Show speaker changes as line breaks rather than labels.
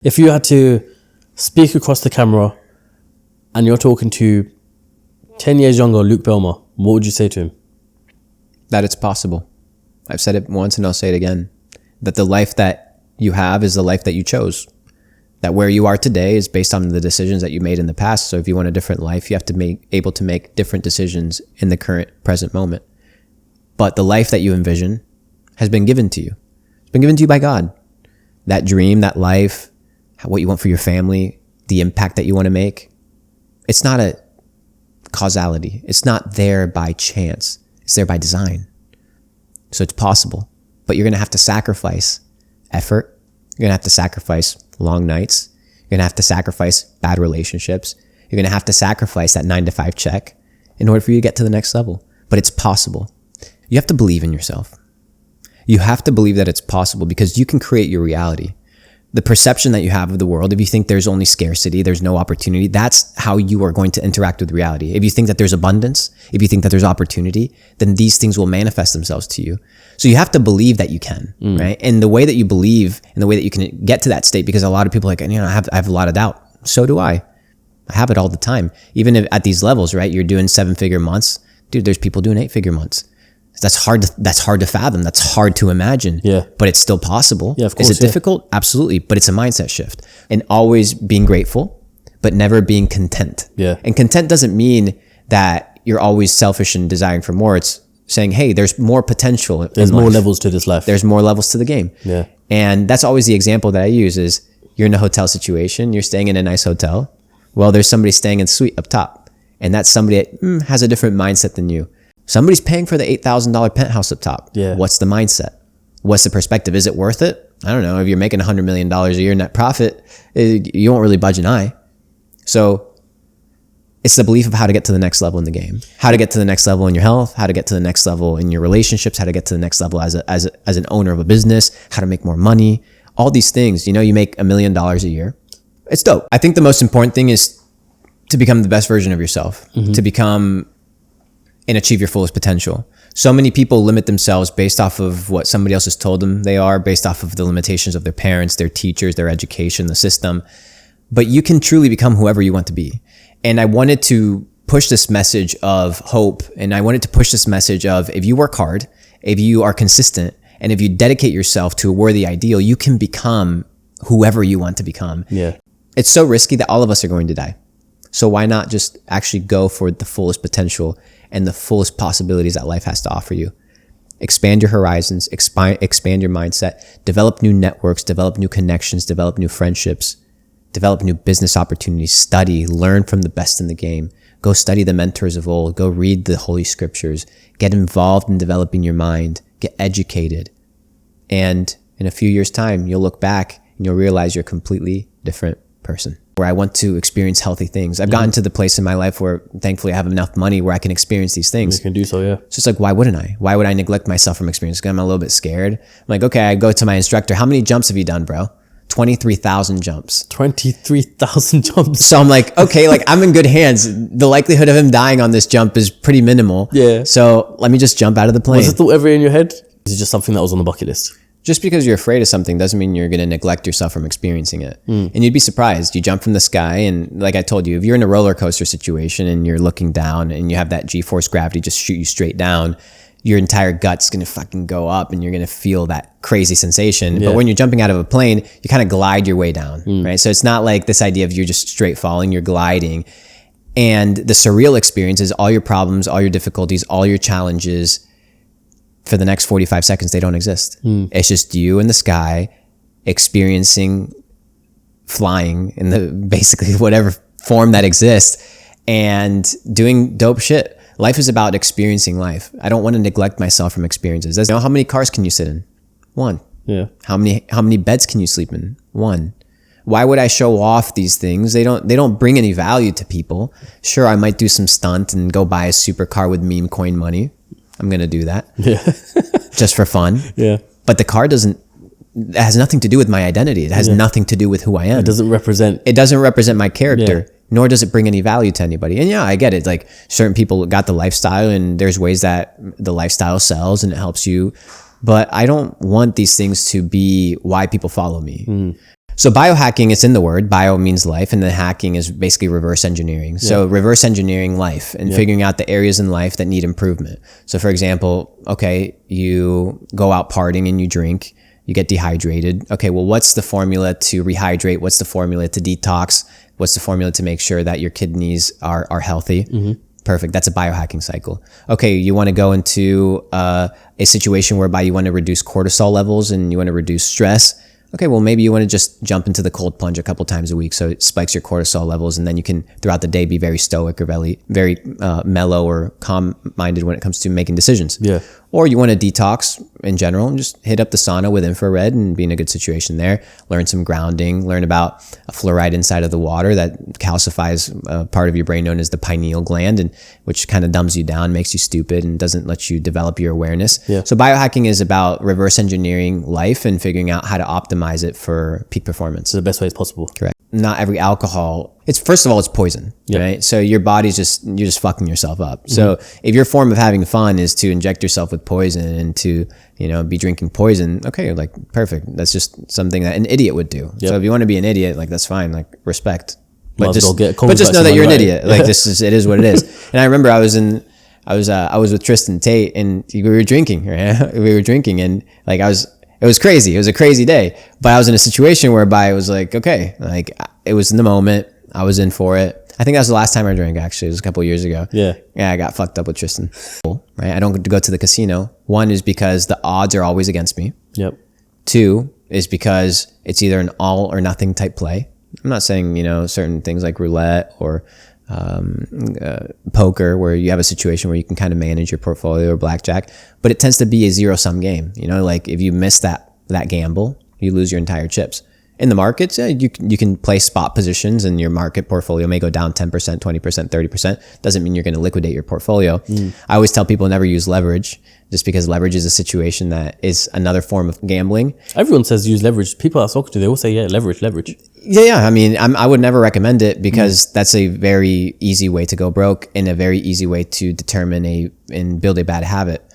If you had to speak across the camera and you're talking to 10 years younger Luke Belmar, what would you say to him?
That it's possible. I've said it once and I'll say it again. That the life that you have is the life that you chose. That where you are today is based on the decisions that you made in the past. So if you want a different life, you have to be able to make different decisions in the current present moment. But the life that you envision has been given to you. It's been given to you by God. That dream, that life, what you want for your family, the impact that you want to make. It's not a causality. It's not there by chance. It's there by design. So it's possible, but you're going to have to sacrifice effort. You're going to have to sacrifice long nights. You're going to have to sacrifice bad relationships. You're going to have to sacrifice that 9-to-5 check in order for you to get to the next level. But it's possible. You have to believe in yourself. You have to believe that it's possible because you can create your reality. The perception that you have of the world, if you think there's only scarcity, there's no opportunity, that's how you are going to interact with reality. If you think that there's abundance, if you think that there's opportunity, then these things will manifest themselves to you. So you have to believe that you can, right? And the way that you believe and the way that you can get to that state, because a lot of people are like, I have a lot of doubt. So do I. I have it all the time. Even if at these levels, right? You're doing 7-figure months. Dude, there's people doing 8-figure months. That's hard to fathom. That's hard to imagine.
Yeah.
But it's still possible.
Yeah, of course.
Is it difficult? Absolutely. But it's a mindset shift. And always being grateful, but never being content.
Yeah.
And content doesn't mean that you're always selfish and desiring for more. It's saying, hey, there's more potential.
There's more levels to this life.
There's more levels to the game.
Yeah.
And that's always the example that I use is you're in a hotel situation. You're staying in a nice hotel. Well, there's somebody staying in the suite up top. And that's somebody that has a different mindset than you. Somebody's paying for the $8,000 penthouse up top.
Yeah.
What's the mindset? What's the perspective? Is it worth it? I don't know. If you're making $100 million a year net profit, you won't really budge an eye. So it's the belief of how to get to the next level in the game, how to get to the next level in your health, how to get to the next level in your relationships, how to get to the next level as an owner of a business, how to make more money, all these things. You make $1 million a year. It's dope. I think the most important thing is to become the best version of yourself, to become and achieve your fullest potential. So many people limit themselves based off of what somebody else has told them they are, based off of the limitations of their parents, their teachers, their education, the system. But you can truly become whoever you want to be. And I wanted to push this message of hope. And I wanted to push this message of if you work hard, if you are consistent, and if you dedicate yourself to a worthy ideal, you can become whoever you want to become.
Yeah.
It's so risky that all of us are going to die. So why not just actually go for the fullest potential and the fullest possibilities that life has to offer you? Expand your horizons, expand your mindset, develop new networks, develop new connections, develop new friendships, develop new business opportunities, study, learn from the best in the game. Go study the mentors of old, go read the Holy Scriptures, get involved in developing your mind, get educated. And in a few years' time, you'll look back and you'll realize you're a completely different person. Where I want to experience healthy things. I've gotten to the place in my life where thankfully I have enough money where I can experience these things.
You can do so, yeah.
So it's like, why wouldn't I? Why would I neglect myself from experience? Because I'm a little bit scared. I'm like, okay, I go to my instructor. How many jumps have you done, bro? 23,000 jumps.
23,000 jumps.
So I'm like, okay, I'm in good hands. The likelihood of him dying on this jump is pretty minimal.
Yeah.
So let me just jump out of the plane.
Was the thought ever in your head? Is it just something that was on the bucket list?
Just because you're afraid of something doesn't mean you're going to neglect yourself from experiencing it. And you'd be surprised. You jump from the sky and like I told you, if you're in a roller coaster situation and you're looking down and you have that G-force gravity just shoot you straight down, your entire gut's going to fucking go up and you're going to feel that crazy sensation. Yeah. But when you're jumping out of a plane, you kind of glide your way down, right? So it's not like this idea of you're just straight falling, you're gliding. And the surreal experience is all your problems, all your difficulties, all your challenges, for the next 45 seconds, they don't exist. It's just you in the sky experiencing flying in the basically whatever form that exists and doing dope shit. Life is about experiencing life. I don't want to neglect myself from experiences. How many cars can you sit in? One.
Yeah.
How many beds can you sleep in? One. Why would I show off these things? They don't bring any value to people. Sure, I might do some stunt and go buy a supercar with meme coin money. I'm going to do that.
Yeah.
Just for fun.
Yeah.
But the car it has nothing to do with my identity. It has nothing to do with who I am.
It doesn't
represent my character, nor does it bring any value to anybody. And yeah, I get it. Like certain people got the lifestyle and there's ways that the lifestyle sells and it helps you. But I don't want these things to be why people follow me. So biohacking, it's in the word. Bio means life, and then hacking is basically reverse engineering. So reverse engineering life and figuring out the areas in life that need improvement. So for example, okay, you go out partying and you drink, you get dehydrated. Okay, well, what's the formula to rehydrate? What's the formula to detox? What's the formula to make sure that your kidneys are healthy? Perfect. That's a biohacking cycle. Okay, you want to go into a situation whereby you want to reduce cortisol levels and you want to reduce stress. Okay, well, maybe you want to just jump into the cold plunge a couple times a week so it spikes your cortisol levels, and then you can, throughout the day, be very stoic or very mellow or calm-minded when it comes to making decisions.
Yeah.
Or you want to detox in general and just hit up the sauna with infrared and be in a good situation there. Learn some grounding, learn about a fluoride inside of the water that calcifies a part of your brain known as the pineal gland, and which kind of dumbs you down, makes you stupid, and doesn't let you develop your awareness.
Yeah.
So biohacking is about reverse engineering life and figuring out how to optimize it for peak performance.
So the best way as possible.
Correct. Not every alcohol, first of all, it's poison, right? So your body's you're just fucking yourself up. So if your form of having fun is to inject yourself with poison and to, be drinking poison, okay, like perfect. That's just something that an idiot would do. So if you want to be an idiot, like that's fine, like respect. But just know that you're an idiot. Like it is what it is. And I remember I was with Tristan Tate and we were drinking, right? We were drinking and like it was crazy. It was a crazy day, but I was in a situation whereby it was like, okay, like it was in the moment. I was in for it. I think that was the last time I drank, actually. It was a couple of years ago. Yeah, I got fucked up with Tristan, right? I don't go to the casino. One is because the odds are always against me.
Yep.
Two is because it's either an all or nothing type play. I'm not saying, certain things like roulette or poker where you have a situation where you can kind of manage your portfolio, or blackjack, but it tends to be a zero-sum game. Like if you miss that gamble, you lose your entire chips. In the markets, you can play spot positions and your market portfolio may go down 10%, 20%, 30%. Doesn't mean you're going to liquidate your portfolio. I always tell people never use leverage, just because leverage is a situation that is another form of gambling.
Everyone says use leverage. People I was talking to, they all say, leverage.
Yeah. I mean, I would never recommend it because that's a very easy way to go broke and a very easy way to determine and build a bad habit.